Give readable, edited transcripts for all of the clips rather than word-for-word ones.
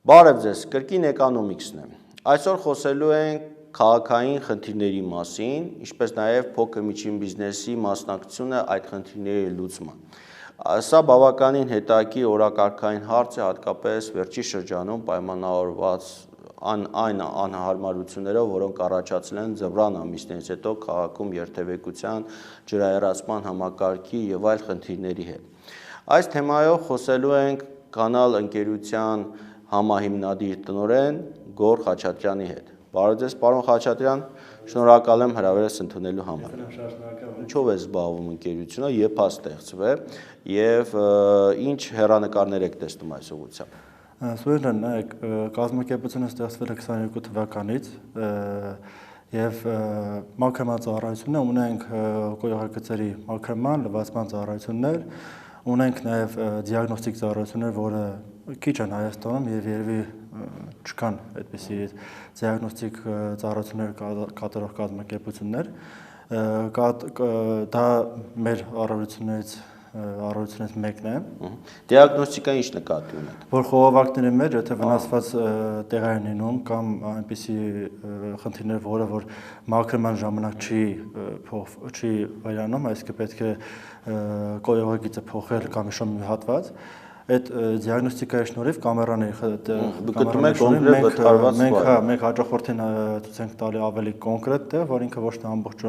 Բարև ձեզ, կրկին էկոնոմիկսն է։ Այսօր խոսելու ենք քաղաքային խնդիրների մասին, ինչպես նաև փոքր միջին բիզնեսի մասնակցությունը այդ խնդիրների լուծման։ Սա բավականին հետաքրքիր օրակարգային հարց է, հատկապես վերջի շրջանում պայմանավորված այն անհարմարություններով, որոնք առաջացել են ձմռան ամիսներից հետո քաղաքում երթևեկության, ջրահեռացման համակարգի եւ այլ խնդիրների հետ։ Այս թեմայով խոսելու ենք Canal ընկերության համահիմնադիր տնօրեն Գոռ Խաչատրյանի հետ։ Բարև ձեզ, պարոն Խաչատրյան, շնորհակալ եմ հրավերս ընդունելու համար։ Ինչով է զբաղվում ընկերությունը, երբ է ստեղծվել եւ ինչ հեռանկարներ եք տեսնում այս ուղղությամբ։ Սուրեն, նայեք, կազմակերպությունը ստեղծվել է 22 թվականից եւ մաքրման ծառայություններ ունենք կոյուղագծերի մաքրման, լվացման ծառայություններ, ունենք նաեւ դիագնոստիկ ծառայություններ, որը քիչ են Հայաստանում եւ երևի չկան այդպիսի դիագնոստիկ ծառայություններ կատարող կազմակերպություններ, դա մեր առավելություններից մեկն է։ Դիագնոստիկա ինչ նկատի ունեք։ Որ խողովակների մեջ եթե վնասված տեղեր են լինում կամ այնպիսի խնդիրներ, որ մաքրման ժամանակ չի վերանում, այսինքն պետք է կոյուղագիծը փոխել կամ իշոմ մի հատված, այդ դիագնոստիկայի շնորհիվ մենք հաճախորդին ցույց ենք տալի ավելի կոնկրետ տեղ, որ ինքը ոչ թե ամբողջ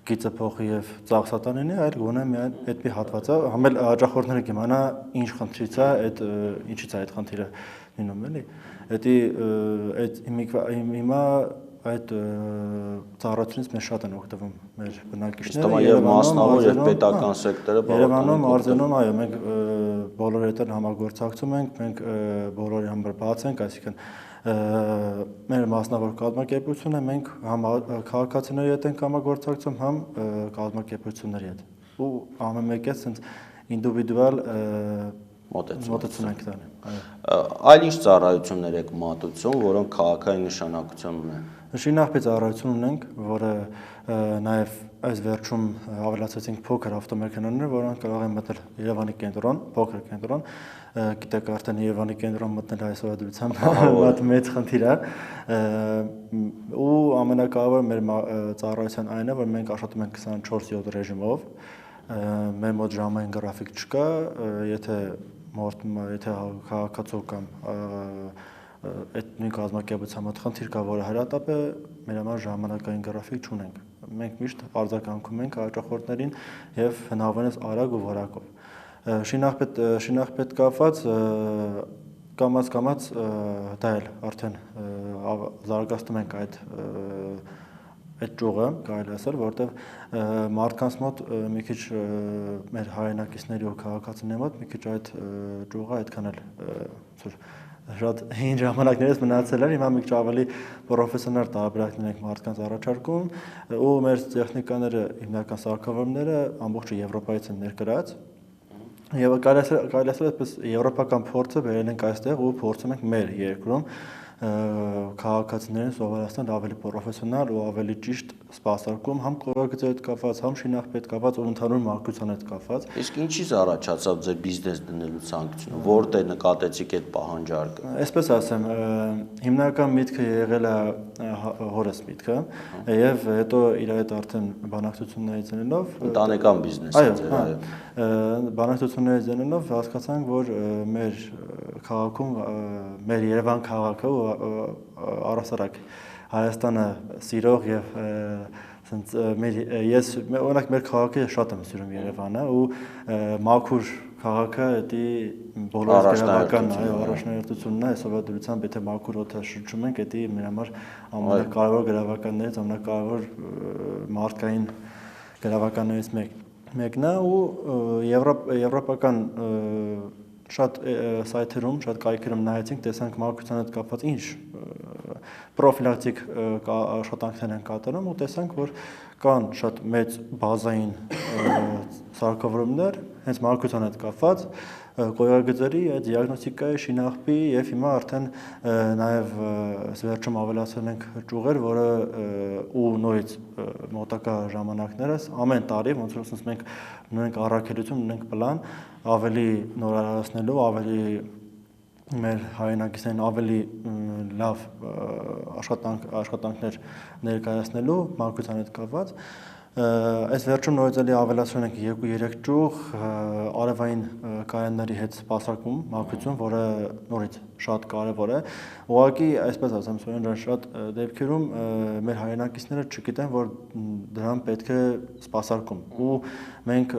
գիծը փոխի եւ ծախսատան լինի, այլ գոնե միայն այդ մի հատվածը, համել հաճախորդները կիմանա ինչ խնդրից է, ինչից է այդ խնդիրը լինում, էլի։ Հիմա այդ ծառայությունից մեզ շատ են օգտվում մեր բնակիչները եւ մասնավոր եւ պետական սեկտորը Երևանում, Արձենում, այո, մենք բոլորի հետ համագործակցում ենք, մենք բոլորի համար բաց ենք, այսինքն մեր մասնավոր կազմակերպությունը մենք համ քաղաքացիների հետ ենք համագործակցում, համ կազմակերպությունների հետ։ Ու ամեն մեկը ցենց ինդիվիդուալ մոտեցում ենք տանում։ Այլ ինչ ծառայություններ եք մատուցում, որոնք քաղաքային նշանակություն ունեն։ Շինարարքի ծառայություն ունենք, որը նաև այս վերջում ավելացրեցինք փոքր ավտոմեքենաներ, որոնք կարող են մտնել Երևանի կենտրոն, փոքր կենտրոն, գիտեք արդեն Երևանի կենտրոն մտնել այսօր դրությամբ մեծ խնդիր է, ու ամենակարևորը մեր ծառայության այն է, որ մենք աշխատում ենք 24/7 ռեժիմով, մեր մոտ ժամային գրաֆիկ չկա, եթե քաղաքացու կամ այդ նույն կազմակերպության մոտ խնդիր կա, որը հրատապ է, մեր համար ժամանակային գրաֆիկ չունենք։ Մենք միշտ արձագանքում ենք հաճախորդներին եւ հնարավորինս արագ ու որակով։ Շինարարպետ կապված կամաց դա էլ արդեն զարգացնում ենք այդ ճյուղը, կարելի ասել, որտեղ մարդկանց մոտ մի քիչ մեր հայրենակիցների ու քաղաքացիների մոտ մի քիչ այդ ճյուղը այդքան էլ շատ հին ժամանակներից մնացել էր, հիմա մի քիչ ավելի պրոֆեսիոնալ տարբերակներ ենք մարդկանց առաջարկում, ու մեր տեխնիկաները, հիմնական սարքավորումները ամբողջ Եվրոպայից են ներկրած, եւ կարելի ասել այդպես եվրոպական փորձը բերել ենք այստեղ ու փորձում ենք մեր երկրում քաղաքացիներին սովորեցնել ավելի պրոֆեսիոնալ ու ավելի ճիշտ սպասարկում, համ կոյուղագծի հետ կապված, համ շինարարքի հետ կապված, ու ընդհանուր մանկության հետ կապված։ Իսկ ինչից առաջացավ ձեր բիզնես դնելու ցանկությունը, որտեղ նկատեցիք այդ պահանջարկը։ Այսպես ասեմ, հիմնական միտքը եղել է հորս միտքը, եւ հետո իր հետ արդեն բանակցություններից ելնելով ընտանեկան բիզնես է ձեր, այո, բանակցություններից ելնելով հասկացանք, որ մեր քաղաքում, մեր Երևան քաղաքը առասարակ Հայաստանը սիրող եւ ես օրինակ մեր քաղաքը շատ եմ սիրում Երևանը ու մաքուր քաղաքը դա բոլորս գրավական առաջնահերթությունն է, այսօր եթե մաքուր օդը շրջում ենք, դա մեր համար ամենակարևոր գրավականներից, ամենակարևոր մարդկային գրավականներից մեկն է ու եվրոպական շատ սայթերում, շատ կայքերում նայեցինք, տեսանք մանկության հետ կապված ինչ պրոֆիլակտիկ աշխատանքներ են կատարում ու տեսանք, որ կան շատ մեծ բազային սարքավորումներ, հենց մանկության հետ կապված, կոյուղագծերի, դիագնոստիկայի, շինարարքի եւ հիմա արդեն նաեւ վերջում ավելացրել ենք ճյուղեր, որը ու նորից մոտակա ժամանակներս ամեն տարի ոնց որ մենք ունենք առաքելություն, ունենք պլան ավելի նորարարացնելու, ավելի մեր հայրենակիցներին ավելի լավ աշխատանքներ ներկայացնելու մանկության հետ կապված այս վերջում նորից էլի ավելացրել ենք 2-3 ճյուղ արևային կայանների հետ սպասարկում մանկություն, որը նորից շատ կարևոր է։ Ուղղակի, այսպես ասեմ, Սուրեն ջան, շատ դեպքերում մեր հայրենակիցները չգիտեն, որ դրան պետք է սպասարկում։ Ու մենք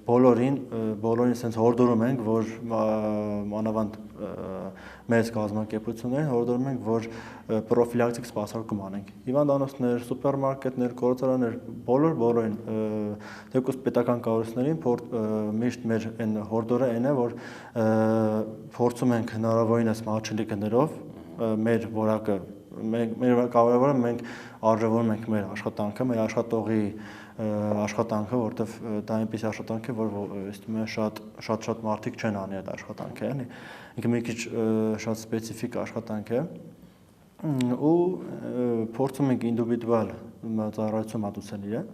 բոլորին sense հորդորում ենք, որ մանավանդ մեծ կազմակերպություններին հորդորում ենք, որ պրոֆիլակտիկ սպասարկում անենք։ Հիվանդանոցներ, սուպերմարկետներ, գործարաններ, բոլորին թեկուզ պետական կառույցներին միշտ մեր այն հորդորը այն է, որ փորձում ենք հնարավորինս մատչելի գներով մեր որակը մեր կարևորը մենք արժևորում ենք մեր աշխատանքը, մեր աշխատողի աշխատանքը, որտեվ դա այնպես աշխատանք է, որ իստում է շատ մարդիկ չեն անի այդ աշխատանքը, էլի։ Ինքը մի քիչ շատ սպეციფიկ աշխատանք է ու փորձում ենք ինդիվիդուալ ծառայություն մատուցել իրեն,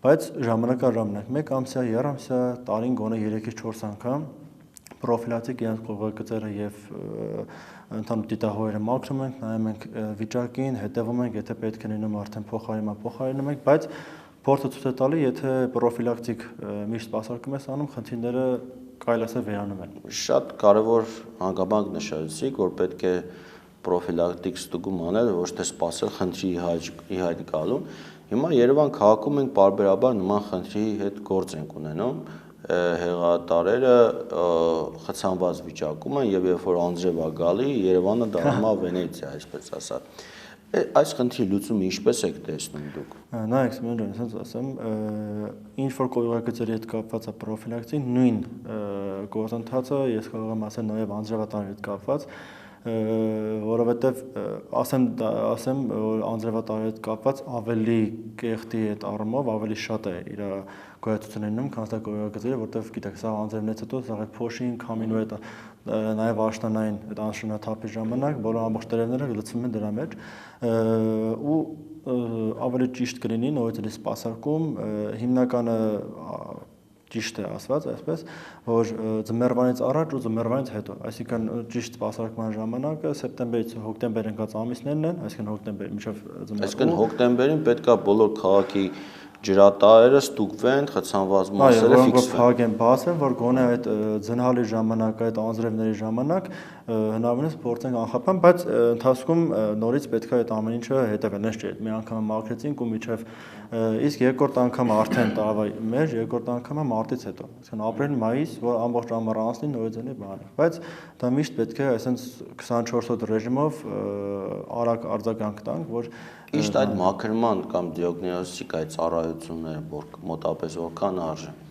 բայց ժամանակ 1 ամսյա, 2 ամսյա, տարին գոնե 3-ից 4 անգամ պրոֆիլակտիկ իրենց կողոկծերը եւ ընդհանուր դիտահորերը մաքրում ենք, նայում ենք վիճակին, հետևում ենք, եթե պետք է լինում արդեն փոխարինում ենք, բայց փորձը ցույց է տալի, եթե պրոֆիլակտիկ միշտ սպասարկում ես անում, խնդիրները կարելի է վերանում են։ Շատ կարևոր հանգամանք նշեցիք, որ պետք է պրոֆիլակտիկ ստուգում անել, ոչ թե սպասել խնդրի ի հայտ գալուն։ Հիմա Երևան քաղաքում ենք բարբերաբար նման խնդրի հետ գործ ենք ունենում, հեղատարերը խցանված վիճակում են եւ երբ որ անձրև է գալի, Երևանը դառնում է Վենեցիա, այսպես ասած։ Այս խնդրի լուծումը ինչպես եք տեսնում դուք։ Նայեք, Սուրեն ջան, ասած ասեմ, ինչ որ կողոկծերի հետ կապված է պրոֆիլակտիկին, նույն գործընթացը ես կարող եմ ասել նաեւ անձրևատարի հետ կապված, որովհետեւ ասեմ որ անձրևատարի հետ կապված ավելի կեղտի այդ առումով ավելի շատ է իր գոյացությունը լինում, քան սա կողոկծերը, որտեվ գիտեք, սա անձրևնից հետո սա այդ փոշին, քամինու հետ նաև աշնանային այդ անշնորհաթափի ժամանակ բոլոր ամբողջ տերևները լցվում են դրա մեջ ու ավելի ճիշտ կլինի նորից էլի սպասարկում հիմնականը ճիշտ է ասված այսպես որ ձմեռվանից առաջ ու ձմեռվանից հետո այսինքն ճիշտ սպասարկման ժամանակը սեպտեմբերից հոկտեմբեր ընկած ամիսներն են այսինքն հոկտեմբեր մինչև ձմեռ այսինքն հոկտեմբերին պետքա բոլոր քաղաքի ջրատարերը ստուգվեն, խցանված մասերը ֆիքսվեն։ Փակեն, բացեն, որ գոնե այդ ձնհալի ժամանակ, այդ անձրևների ժամանակ հնարավորինս փորձենք անխափան, բայց ընթացքում նորից պետք է այդ ամեն ինչը հետևել, նես չէ, մի անգամ մաքրեցինք ու միջև իսկ երկրորդ անգամ արդեն տարվա մեջ, երկրորդ անգամը մարտից հետո, այսինքն ապրիլ-մայիս, որ ամբողջ ամառ անցնի նորից էլի բանը, բայց դա միշտ պետք է այսպես 24 օր ռեժիմով արագ արձագանք տանք, որ Իշտ այդ մաքրման կամ դիագնոստիկ այդ ծառայությունները որ մոտապես որքան արժեն։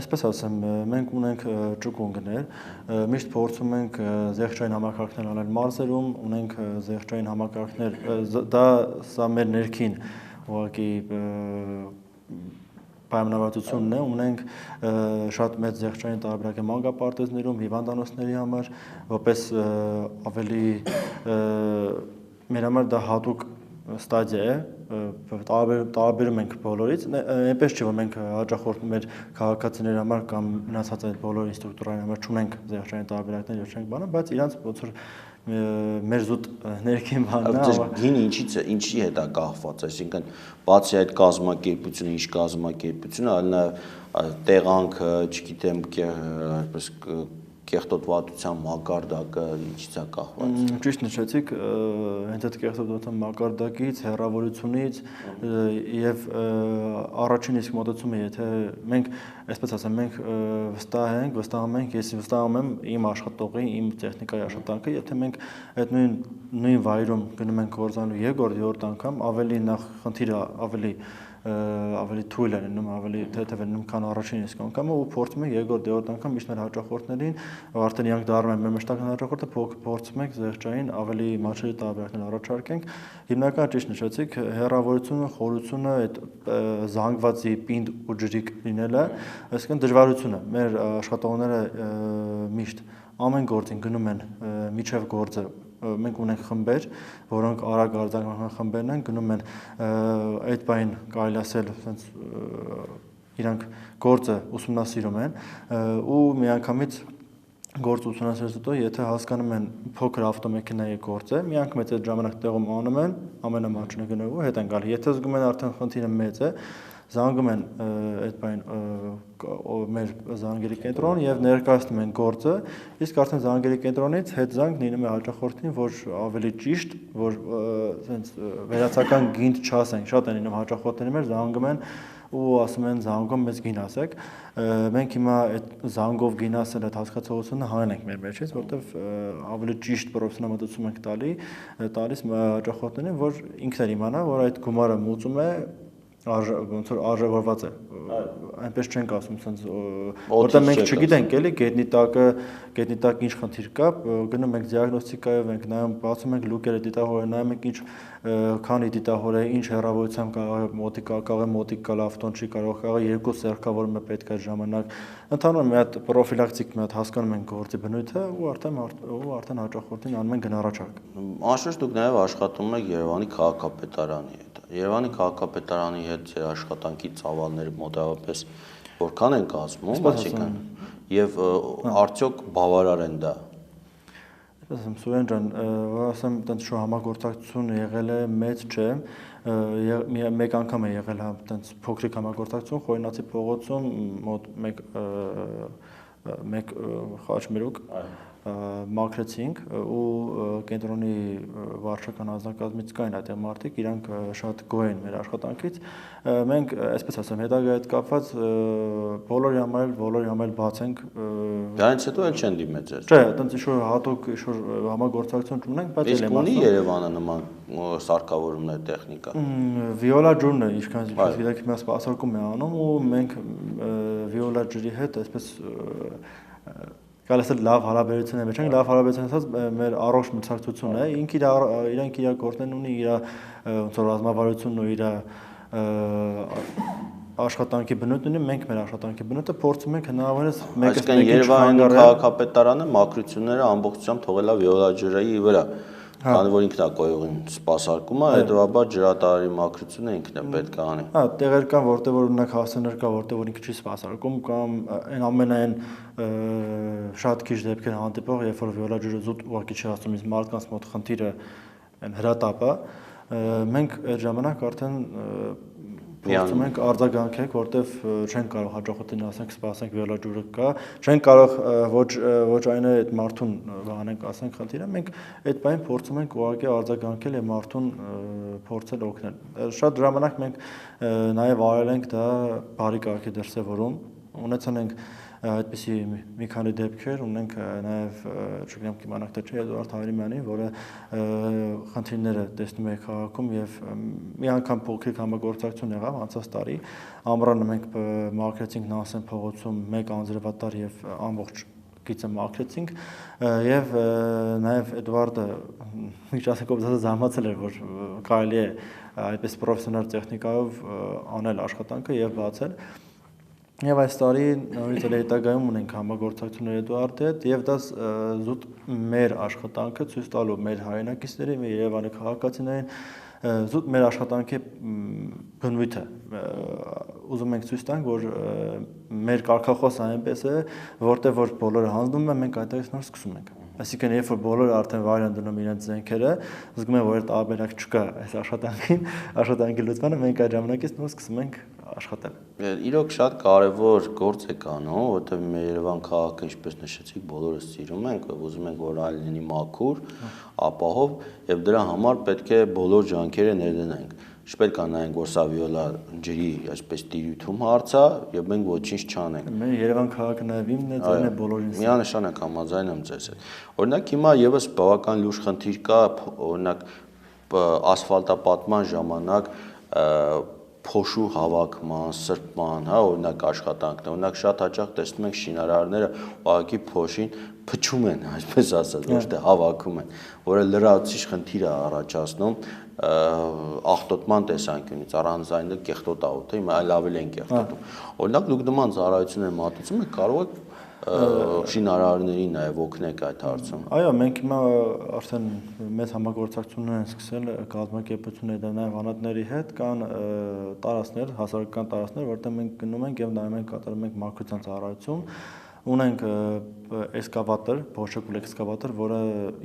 Այսպես ասեմ, մենք ունենք ճկունգներ, միշտ փորձում ենք զեղչային համակարգներ անել մարզերում, ունենք զեղչային համակարգներ, սա մեր ներքին ուղղակի պայմանավորվածությունն է, ունենք շատ մեծ զեղչային տարբերակ է մանկապարտեզներում, հիվանդանոցների համար, որպես ավելի մեր համար դա հատուկ ստադիա է, տարբերում ենք բոլորից, այնպես չէ, որ մենք հաճախորդ մեր քաղաքացիների համար կամ մնացած այդ բոլոր ինստրուկտորների համար չունենք զեղչային տարբերակներ եւ չենք բանը, բայց իրանց ոնց որ մեր զուտ ներքին բանն է։ Գինը ինչի հետ է կախված, այսինքն բացի այդ կազմակերպությունը, ինչ կազմակերպությունը, այլ նաեւ տեղանքը, չգիտեմ, այսպես կեղտոտվածության մակարդակը ինչից է կախված։ Ճիշտ նշեցիք, հենց այդ կեղտոտվածության մակարդակից, հեռավորությունից եւ առաջին իսկ մոտեցումը, եթե մենք, այսպես ասեմ, մենք վստահում ենք, ես վստահում եմ իմ աշխատողի, իմ տեխնիկայի աշխատանքը, եթե մենք այդ նույն վայրում գնում ենք գործանալու երկրորդ անգամ, ավելի նախ խնդիրը ավելի թույլ է լինում, ավելի թեթև է լինում, քան առաջին իսկ անգամը ու փորձում ենք երկրորդ անգամ միշտ մեր հաճախորդներին, արդեն իրանք դառնում են մեր մշտական հաճախորդը, փորձում ենք զեղչային ավելի մատչելի տարբերակներ առաջարկենք։ Հիմնական ճիշտ նշեցիք, հեռավորությունը, խորությունը, այդ զանգվածի պինդ ու ջրիկ լինելը, այսինքն դժվարությունը։ Մեր աշխատողները միշտ ամեն գործին գնում են միջև գործը մենք ունենք խմբեր, որոնք արագ արձագանքման խմբերն են, գնում են այդ բային կարելի ասել, ասենց իրանք գործը ուսումնասիրում են ու միանգամից գործ ուսումնասիրելուց հետո, եթե հասկանում են փոքր ավտոմեքենայի գործ է, մի անգամ այդ ժամանակ տեղում անում են, ամենամարջնը գնով հետ են գալի։ Եթե զգում են արդեն խնդիրը մեծ է, զանգում են այդ բան մեր զանգերի կենտրոն եւ ներկայացնում են գործը, իսկ արդեն զանգերի կենտրոնից հետ զանգ լինում է հաճախորդին, որ ավելի ճիշտ, որ ասենց վերացական գինդ չասենք, շատ են լինում հաճախորդների մեր զանգում են ու ասում են զանգում մեզ գին ասեք, մենք հիմա այդ զանգով գին ասել այդ հասկացողությունը հանել ենք մեր մեջից, որտեվ ավելի ճիշտ պրոֆեսիոնալ մոտեցում ենք տալիս հաճախորդներին, որ ինքն էլ իմանա, որ այդ գումարը մուծում է ոնց որ արժևորված է, այնպես չենք ասում, sense որտեղ մենք չգիտենք էլի գետնի տակ ինչ խնդիր կա, գնում ենք դիագնոստիկայով ենք նայում, բացում ենք լուկերը դիտահորը, նայում ենք ինչ քանի դիտահոր է, ինչ հեռավորությամբ կարող է մոտիկ գալ ավտոն չի կարող երկու սերկավորումը պետք է ժամանակ ընդհանուր մի հատ պրոֆիլակտիկ մի հատ հասկանում ենք գործի բնույթը ու արդեն հաճախորդին անում են գնահառաչարկ։ Անշուշտ դուք նաև աշխատում եք Երևանի քաղաքապետարանի հետ։ Երևանի քաղաքապետարանի հետ ձեր աշխատանքի ծավալները մոտավորապես որքան են կազմում, այսինքն եւ արդյոք բավարար են դա։ Ասեմ Սուրեն ջան, ասեմ այտենց շո համագործակցությունը եղել է մեծ չէ, մեկ անգամ է եղել այտենց փոքրիկ համագործակցություն Խորենացի փողոցում մոտ մեկ խաչմերուկ մաքրեցինք ու կենտրոնի վարչական անձնակազմից կային այդտեղ մարդիկ, իրանք շատ գոհ են մեր աշխատանքից։ Մենք, այսպես ասեմ, հետագա հետ կապված բոլորի համար բաց ենք։ Դրանից հետո էլ չեն դիմել ձեզ։ Չէ, այտենց ինչ-որ հատուկ ինչ-որ համագործակցություն չունենք, բայց էլ եմ ասում։ Իսկ ունի Երևանը նման սարքավորումներ, տեխնիկա։ Վիոլա ջուրն է, ինչքան գիտեք, հիմա սպասարկում է անում ու մենք վիոլա ջրի հետ այսպես Գալստել լավ հարաբերություն է մեջ ենք, լավ հարաբերություն ասած մեր առողջ մրցակցությունն է, իրանք իր գործն ունի, իր ոնց որ ռազմավարությունն ու իր աշխատանքի բնույթն ունի, մենք մեր աշխատանքի բնույթը փորձում ենք հնարավորինս մեկը Երևանի քաղաքապետարանը մաքրությունները ամբողջությամբ թողել է վիոլա ջրի վրա։ Քանի որ ինքն է կոյուղին սպասարկում է, հետևաբար ջրատարի մաքրությունը ինքն է պետք է անի։ Հա, տեղեր կան, որտեղ որ ունենք հասցեներ կա, որտեղ որ ինքը չի սպասարկում կամ այն ամենայն շատ քիչ դեպքեր հանդիպող, երբ որ վիոլա ջուրը զուտ ուղղակի չի հասնում, իսկ մարդկանց մոտ խնդիրը այն հրատապը, մենք այդ ժամանակ արդեն փորձում ենք արձագանքենք, որտեվ չենք կարող հաջողությունն ասենք սպասենք վիոլա ջուրը կա, չենք կարող ոչ այն այդ մարդուն հանենք ասենք խնդիրը, մենք այդ բանին փորձում ենք ուղղակի արձագանքել եւ մարդուն փորձել օգնել։ Շատ ժամանակ մենք նաեւ արել ենք դա բարի կարգի դրսևորում, ունեցել ենք այդպիսի մի քանի դեպքեր ունենք նաև չգիտեմ կիմանաք թե չէ Էդուարդ Հայրիմյանի, որը խնդիրները տեսնում է քաղաքում եւ մի անգամ փոքրիկ համագործակցություն եղավ անցած տարի ամռանը մենք մաքրեցինք Նանսեն փողոցում մեկ անձրևատար եւ ամբողջ գիծը մաքրեցինք եւ նաև Էդուարդը միջազգով զարմացել էր որ կարելի է այդպես պրոֆեսիոնալ տեխնիկայով անել աշխատանքը եւ բացել Եվ այս տարի նորից էլ հետագայում ունենք համագործակցություններ Էդուարդի հետ եւ դա զուտ մեր աշխատանքը ցույց տալու մեր հայրենակիցներին, մեր Երևանի քաղաքացիներին զուտ մեր աշխատանքի բնույթը ուզում ենք ցույց տանք, որ մեր կարգախոսը այնպես է, որտեղ որ բոլորը հանձնում են, մենք այդտեղից նոր սկսում ենք։ Այսինքն երբ որ բոլորը արդեն վայր են դնում իրենց զենքերը, զգում են, որ տարբերակ չկա այս աշխատանքի լուծմանը, մենք այդ ժամանակից նոր սկսում ենք աշխատել։ Իրոք շատ կարևոր գործ է անում, որովհետև մեր Երևան քաղաքը, ինչպես նշեցիք, բոլորը սիրում ենք, ուզում ենք, որ այլ լինի մաքուր, ապահով, եւ դրա համար պետք է բոլոր ջանքերը ներդնենք։ Չպետք է նայենք, որ սա վիոլա ջրի այսպես տիրույթում հարց է, եւ մենք ոչինչ չանենք։ Մեր Երևան քաղաքը նաեւ իմն է, ձայնը բոլորին։ Միանշանակ համաձայն եմ ձեզ հետ։ Օրինակ հիմա եւս բավական լուրջ խնդիր կա, օրինակ ասֆալտապատման ժամանակ փոշու հավաքման, սրբման, հա, օրինակ աշխատանքն, օրինակ շատ հաճախ տեսնում ենք շինարարները ուղղակի փոշին փչում են, այսպես ասած, ոչ թե հավաքում են, որը լրացուցիչ խնդիր է առաջացնում աղտոտման տեսանկյունից, առանց այն կեղտոտ է ուտը, հիմա այլ ավելի են կեղտոտում։ Օրինակ դուք նման ծառայություններ մատուցում եք, կարող եք շինարարներին նաև օգնեք այդ հարցում։ Այո, մենք հիմա արդեն մեծ համագործակցություններ ենք սկսել կազմակերպությունների და նաև անհատների հետ, կան տարածքներ, հասարակական տարածքներ, որտեղ մենք գնում ենք եւ նայում ենք կատարում ենք մաքրության ծառայություն, ունենք էքսկավատոր, փոշեկուլ էքսկավատոր, որը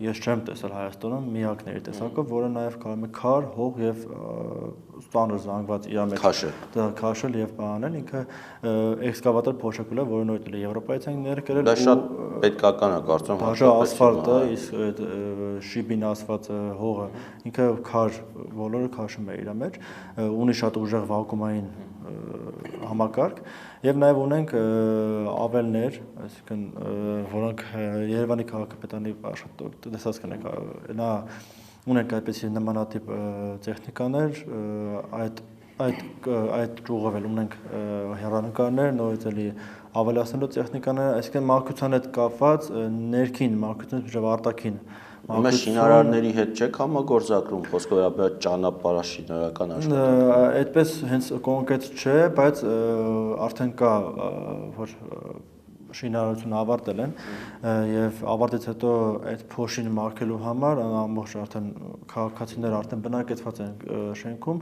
ես չեմ տեսել Հայաստանում, միակն է տեսակով, որը նաև կարող է քար, հող եւ ստանր զանգված իր մեջ քաշել եւ բանել, ինքը էքսկավատոր փոշեկուլ է, որը նույնիսկ Եվրոպայից են ներկրել։ Դա շատ պետքական է, կարծում եմ, հաշվի ասֆալտը, իսկ այդ շիբին ասված հողը, ինքը քար բոլորը քաշում է իր մեջ, ունի շատ ուժեղ վակուումային համակարգ եւ նաեւ ունենք ավելներ, այսինքն որոնք Երևանի քաղաքապետարանի տեսած կնեք, նա ունենք այդպիսի նմանատիպ տեխնիկաներ, այդ ճյուղով էլ ունենք հեռանկարներ, նորից էլի ավելացնելու տեխնիկաներ, այսինքն մաքրության հետ կապված ներքին մաքրությունից մինչև արտաքին Մենք շինարարների հետ չեք համագործակցում, խոսքը վերաբերյալ ճանապարհաշինարական աշխատանք։ Այդպես հենց կոնկրետ չէ, բայց արդեն կա, որ շինարարությունը ավարտել են եւ ավարտից հետո այդ փոշին մաքրելու համար ամբողջ արդեն քաղաքացիները արդեն բնակեցված են շենքում,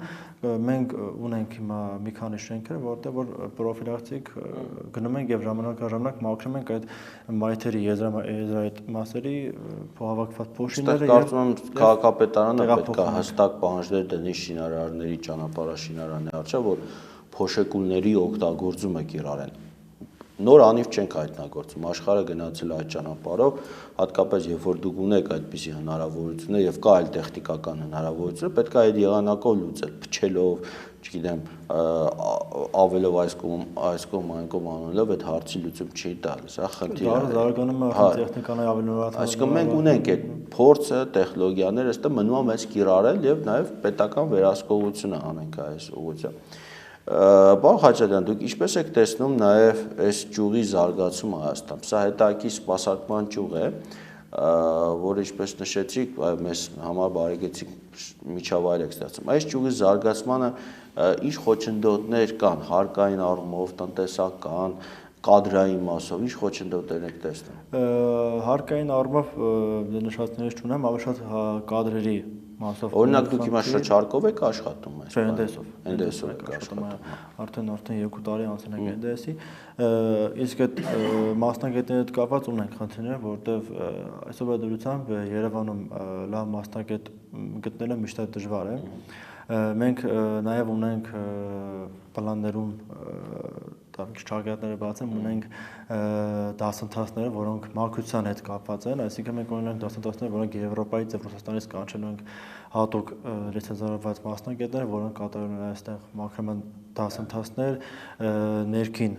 մենք ունենք հիմա մի քանի շենքեր, որտեղ որ պրոֆիլակտիկ գնում ենք եւ ժամանակ մաքրում ենք այդ մայթերի եզրահայտ մասերի փոխհավաքված փոշիները։ Կարծում եմ քաղաքապետարանը պետք է հստակ պահանջներ դնի շինարարների ճանապարհաշինարանի առջև, որ փոշեկուլների օգտագործումը կիրառեն։ Նոր անիվ չենք հայտնագործում, աշխարհը գնացել է այդ ճանապարհով, հատկապես երբ որ դուք ունեք այդպիսի հնարավորություններ եւ կա այլ տեխնիկական հնարավորություններ, պետք է այդ եղանակով լուծել, փչելով, չգիտեմ, ավելով այս կողմ այն կողմ անելով այդ հարցի լուծում չի տալիս, հա, խնդիրը։ Դա զարգանում է տեխնիկան ավելի նորացնում։ Այսինքն մենք ունենք այդ փորձը, տեխնոլոգիաները, այստեղ մնում է մեզ կիրառել եւ նաեւ պետական վերահսկողությունը անենք այս ուղղությամբ։ Պարոն Խաչատրյան, դուք ինչպես եք տեսնում նաև այս ճյուղի զարգացումը Հայաստանում։ Սա հետաքրքիր սպասարկման ճյուղ է, որը ինչպես նշեցիք, մեզ համար բարեկեցիկ միջավայր եք ստեղծում։ Այս ճյուղի զարգացմանը ինչ խոչընդոտներ կան, հարկային առումով, տնտեսական, կադրային մասով, ինչ խոչընդոտներ եք տեսնում։ Հարկային առումով նշածներից չունեմ, ավելի շատ կադրերի մասով։ Օրինակ դուք հիմա շրջարկով եք աշխատում այս։ Չէ, NDS-ով։ NDS-ով եք աշխատում։ Արդեն 2 տարի անցել ենք NDS-ի, իսկ այդ մասնագետների հետ կապված ունենք խնդիրներ, որտեղ այսօրվա դրությամբ Երևանում լավ մասնագետ գտնելը միշտ դժվար է։ Մենք նաև ունենք պլաններում ճակատները բացեմ, ունենք դասընթացներ, որոնք մաքրության հետ կապված են, այսինքն մենք ունենք դասընթացներ, որոնք Եվրոպայից եւ Ռուսաստանից կանչելու ենք հատուկ լիցենզավորված մասնագետներ, որոնք կատարում են այստեղ մաքրման դասընթացներ, ներքին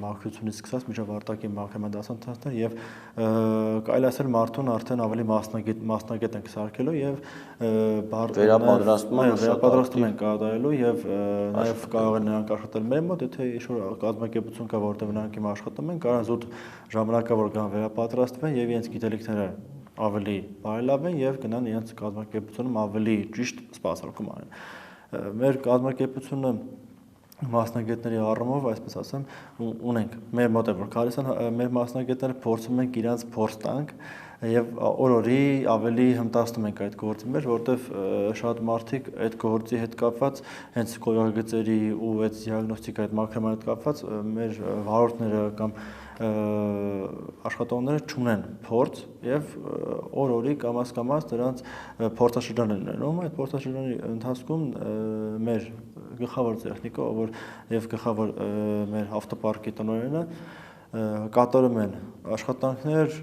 մաքրությունից սկսած մինչև արտաքին մաքրման դասընթացներ եւ կարելի ասել մարդուն արդեն ավելի մասնագետ ենք սարքելու եւ վերապատրաստում ենք կատարելու եւ նաեւ կարող են նրանք աշխատել մեր մոտ, եթե ինչ-որ կազմակերպություն կա, որտեղ նրանք հիմա աշխատում են, կարող զուտ ժամանակավոր գան վերապատրաստվեն եւ իրենց գիտելիքները ավելի բարելավեն եւ գնան իրենց կազմակերպությունում ավելի ճիշտ սպասարկում անեն։ Մեր կազմակերպությունը մասնագետների առումով, այսպես ասեմ, ունենք մեր մոտ է որ գալիս են մեր մասնագետները փորձում են իրենց փորձ տանք եւ օր-օրի ավելի հմտացնում ենք այդ գործի մեջ, որովհետեւ շատ մարդիկ այդ գործի հետ կապված հենց կորագծերի ու այդ դիագնոստիկայի հետ մաքրման հետ կապված մեր վարորդները կամ աշխատողները չունեն փորձ եւ օր-օրի կամաց դրանց փորձաշրջան են ներում, այդ փորձաշրջանի ընթացքում մեր գլխավոր տեխնիկը, որ եւ գլխավոր մեր ավտոպարկի տնօրենը կատարում են աշխատանքներ,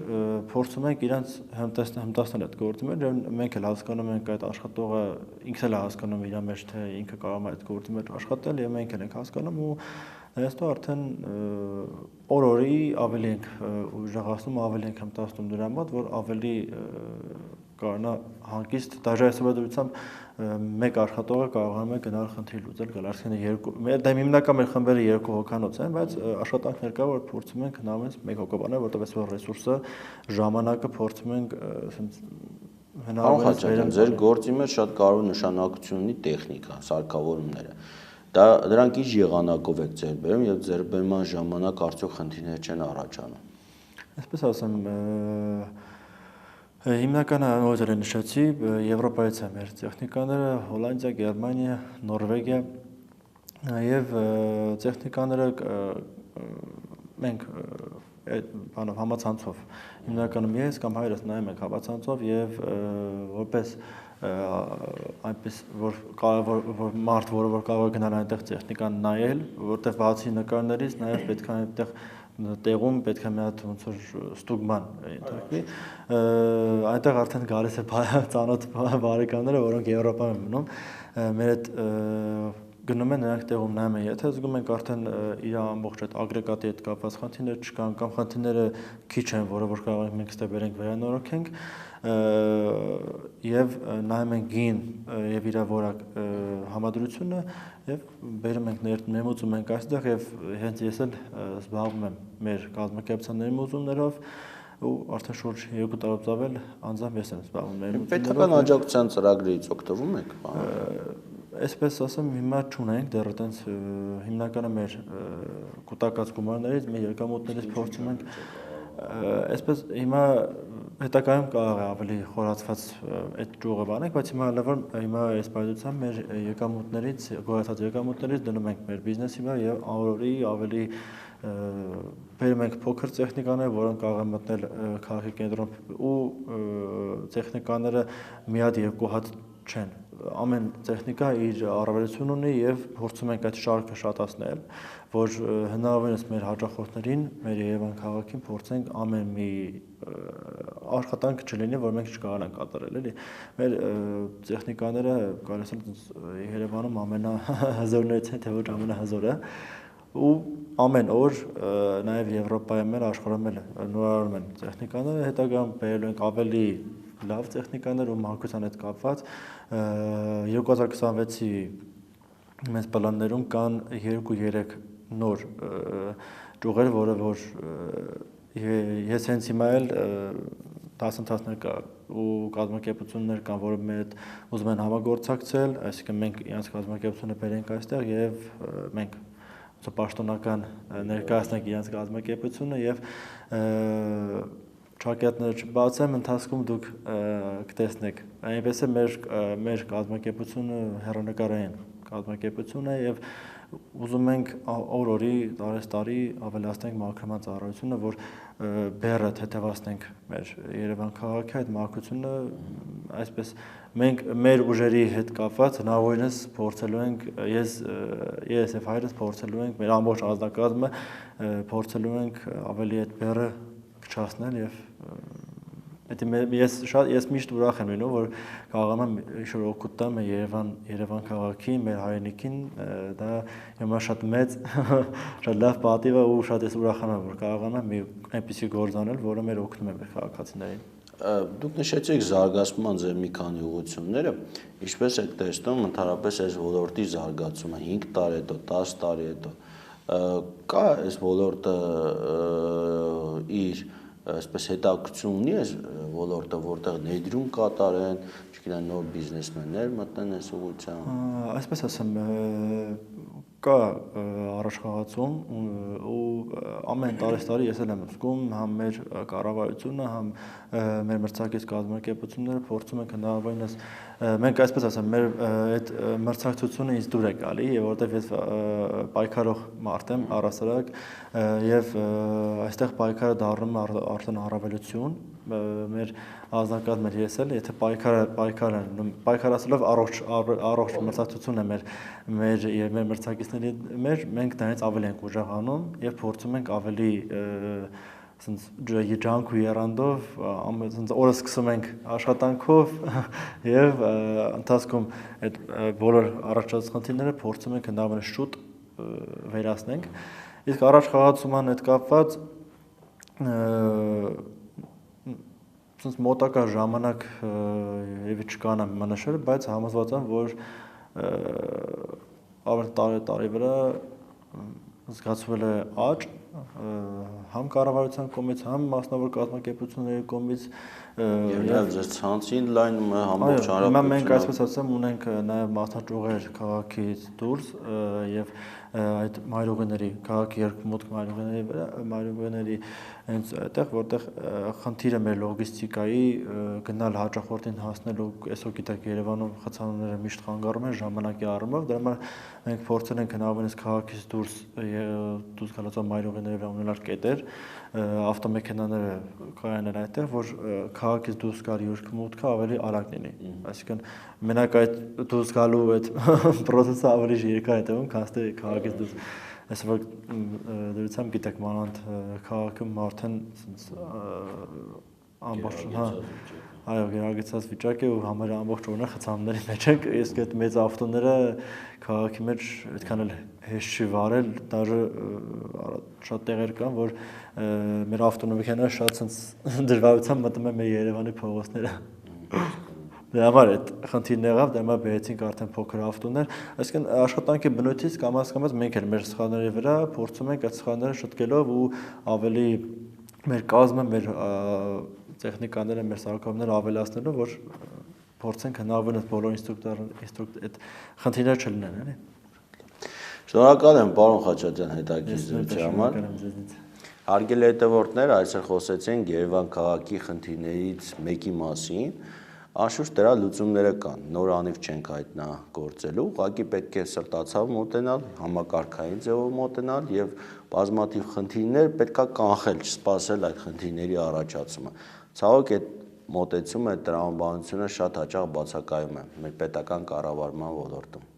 փորձում ենք իրենց հմտացնել այդ գործի մեջ, եւ մենք էլ հասկանում ենք այդ աշխատողը ինքն էլ հասկանում իր մեջ թե ինքը կարող է այդ գործի մեջ աշխատել եւ մենք էլ ենք հասկանում ու այստեղ արդեն օր-օրի ավելի ենք ուժեղացնում, ավելի ենք հմտացնում դրա մոտ, որ ավելի կարողանա հանգիստ դաժայսովետությամբ մեկ աշխատողը կարողանում է գնալ խնդիր լուծել գալարսկենը դա հիմնական մեր խմբերը 2 հոգանոց են, բայց աշխատանքներ կա, որ փորձում ենք հնարավորինս 1 հոգով անել, որտեղ այսօր ռեսուրսը ժամանակը փորձում ենք հնարավորինս ձեր գործի մեջ շատ կարևոր նշանակություն ունի տեխնիկան, սարքավորումները։ Դրանք ինչ եղանակով եք ձեր բերում եւ ձեր բերման ժամանակ արդյոք խնդիրներ չեն առաջանում։ Այսպես ասեմ, հիմնականը նույնիսկ նշեցի, Եվրոպայից է մեր տեխնիկաները, Հոլանդիա, Գերմանիա, Նորվեգիա եւ տեխնիկաները մենք բանով համացանցով հիմնականում ես կամ հայրս նայում ենք համացանցով եւ որպես այնպես որ մարդ որը կարող է գնալ այնտեղ տեխնիկան նայել, որտեղ բացի նկարներից նաեւ պետք է այնտեղ տեղում պետք է մի հատ ոնց որ ստուգման ենթարկվի այնտեղ արդեն գալիս է ծանոթ բարեկամները, որոնք Եվրոպայում են մնում, մեր այդ գնում են նրանք տեղում նայում են, եթե զգում ենք արդեն իր ամբողջ այդ ագրեգատի հետ կապված խնդիրներ չկան կամ խնդիրները քիչ են, որը որ կարող ենք մենք ստե բերենք վերանորոգենք եւ նայում ենք գին եւ իր որակ համադրությունը եւ բերում ենք ներմուծում ենք այստեղ եւ հենց ես էլ զբաղվում եմ մեր կազմակերպության ներմուծումներով ու արդեն շուրջ 2 տարուց ավել անձամբ ես եմ զբաղվում ներմուծումներով։ Պետական աջակցության ծրագրերից օգտվում եք, Այսպես ասեմ, հիմա չունենք դեռ այտենց հիմնականը մեր կուտակած գումարներից, մեր եկամուտներից փորձում ենք այսպես հիմա հետագայում կարող է ավելի խորացված այդ ճյուղը բանենք, բայց հիմա այս պայծությամբ մեր եկամուտներից, գոյացած եկամուտներից դնում ենք մեր բիզնեսի վրա եւ օրորի ավելի բերում ենք փոքր տեխնիկաներ, որոնք կարող են մտնել քաղաքի կենտրոն ու տեխնիկաները մի հատ երկու հատ չեն ամեն տեխնիկա իր առավելություն ունի եւ փորձում ենք այդ շարքը շատացնել, որ հնարավորինս մեր հաճախորդներին, մեր Երևան քաղաքին փորձենք ամեն մի աշխատանք չլինի, որ մենք չկարողանանք կատարել, էլի։ Մեր տեխնիկաները կարելի է Երևանում ամենահզորներից են, թե ոչ ամենահզորը ու ամեն օր նաեւ Եվրոպայում էլ աշխարհում էլ նորարարում են տեխնիկաները, հետագայում բերելու ենք ավելի լավ տեխնիկաներ ու մանկության հետ կապված 2026-ի մեծ պլաններում կան 2-3 նոր ճյուղեր, որը որ ես հենց հիմա էլ դասընթացներ կա ու կազմակերպություններ կան, որը մեր հետ ուզում են համագործակցել, այսինքն մենք իրենց կազմակերպությունը բերենք այստեղ եւ մենք պաշտոնական ներկայացնենք իրենց կազմակերպությունը եւ Չակետները չբացեմ, ընթացքում դուք կտեսնեք։ Այնպես է մեր կազմակերպությունը հեռանկարային կազմակերպություն է եւ ուզում ենք օր-օրի տարի ավելացնենք մաքրման ծառայությունը, որ բեռը թեթևացնենք մեր Երևան քաղաքի այդ մաքրությունը, այսպես մենք մեր ուժերի հետ կապված հնարավորինս փորձելու ենք ես եւ հայրս փորձելու ենք մեր ամբողջ ազգակազմը փորձելու ենք ավելի այդ բեռը չասնել եւ ես միշտ ուրախ եմ լինում, որ կարողամ եմ ինչ-որ օգուտ տամ Երևան քաղաքի, մեր հայրենիքին, դա հիմա շատ մեծ, շատ լավ պատիվ է ու շատ ես ուրախանում, որ կարողամ եմ այնպիսի գործ անել, որը մեր օգնում է մեր քաղաքացիներին։ Դուք նշեցիք զարգացման ձեր մի քանի ուղղությունները, ինչպես եք տեսնում ընդհանրապես այս ոլորտի զարգացումը 5 տարի հետո, 10 տարի հետո, կա այս ոլորտը իր այսպես հետաքրքրություն ունի այս ոլորտը, որտեղ ներդրում կատարեն, չգիտեմ նոր բիզնեսմեններ մտնեն այս ուղղությամբ։ Այսպես ասեմ, կա առաջխաղացում ու ամեն տարի ես էլ եմ զգում համ մեր կառավարությունը, համ մեր մրցակից կազմակերպությունները փորձում են հնարավորինս մենք այսպես ասեմ մեր այդ մրցակցությունը ինձ դուր է գալի եւ որովհետեւ ես պայքարող մարդ եմ առասարակ եւ այստեղ պայքարը դառնում է արդեն առավելություն մեր ազնագազմը ես էլ եթե պայքարասելով առողջ մրցակցություն է մեր մրցակիցների մենք դրանից ավելի ենք ուժեղանում եւ փորձում ենք ավելի ասենց ջանք ու երանդով ասենց օրը սկսում ենք աշխատանքով եւ ընթացքում այդ բոլոր առաջացած խնդիրները փորձում ենք հնարավորինս շուտ վերացնենք իսկ առաջ խաղացման հետ կապված ասենց մոտակա ժամանակ երևի չկանեմ մնաշել բայց համոզված եմ որ ավելի տարի վրա զգացվել է աճ համ կառավարության կողմից, համ մասնավոր կազմակերպությունների կողմից եւ ձեր ցանցին լայնումը ամբողջ հանրապետությունում։ Մենք այսպես ասեմ ունենք նաեւ մասնաճյուղեր քաղաքից դուրս եւ այդ մայրուղիների քաղաքի երկմուտք մայրուղիների հենց այդտեղ որտեղ խնդիրը մեր լոգիստիկայի գնալ հաճախորդին հասնելու այսօր գիտեք Երևանում խցանումները միշտ խանգարում են ժամանակի առումով դրա համար մենք փորձել ենք հնարավորինս քաղաքից դուրս գալու մայրուղիները ունենալ կետեր ավտոմեքենաները կայանել այդտեղ որ քաղաքից դուրս գալ երկմուտքը ավելի արագ լինի այսինքն մենակ այդ դուրս գալու այդ process-ը ավելի երկար է տևում քան թե քաղաքից դուրս այսօր դրությամբ գիտեք մանանդ քաղաքում արդեն ամբողջ այո գերագեցած վիճակ է ու համարյա ամբողջ օրը խցանումների մեջ ենք իսկ այդ մեծ ավտոները քաղաքի մեջ այդքան էլ հեշտ չի վարել դաժե շատ տեղեր կան որ մեր ավտոմեքենաները շատ դժվարությամբ մտնում են մեր Երևանի փողոցները դրա համար այդ խնդիրն եղավ դրա համար բերեցինք արդեն փոքր ավտոներ այսինքն աշխատանքի բնույթից կամաց մենք էլ մեր սխալների վրա փորձում ենք այդ սխալները շտկելով ու ավելի մեր կազմը մեր տեխնիկաները մեր սարքավորումները ավելացնելու որ փորձենք հնարավորինս բոլոր ինստրուկտորները այդ խնդիրները չլինեն էլի Շնորհակալ եմ պարոն Խաչատրյան հետաքրքիր համար Հարգելի հետևորդներ այսօր խոսեցինք Երևան քաղաքի խնդիրներից մեկի մասին Անշուշտ դրա լուծումները կան, նոր անիվ չենք հայտնագործելու, ուղղակի պետք է սրտացավ մոտենալ, համակարգային ձևով մոտենալ եւ բազմաթիվ խնդիրներ պետքա կանխել, չսպասել այդ խնդիրների առաջացումը։ Ցավոք այդ մոտեցումը, այդ տրամաբանությունը շատ հաճախ բացակայում է մեր պետական կառավարման ոլորտում։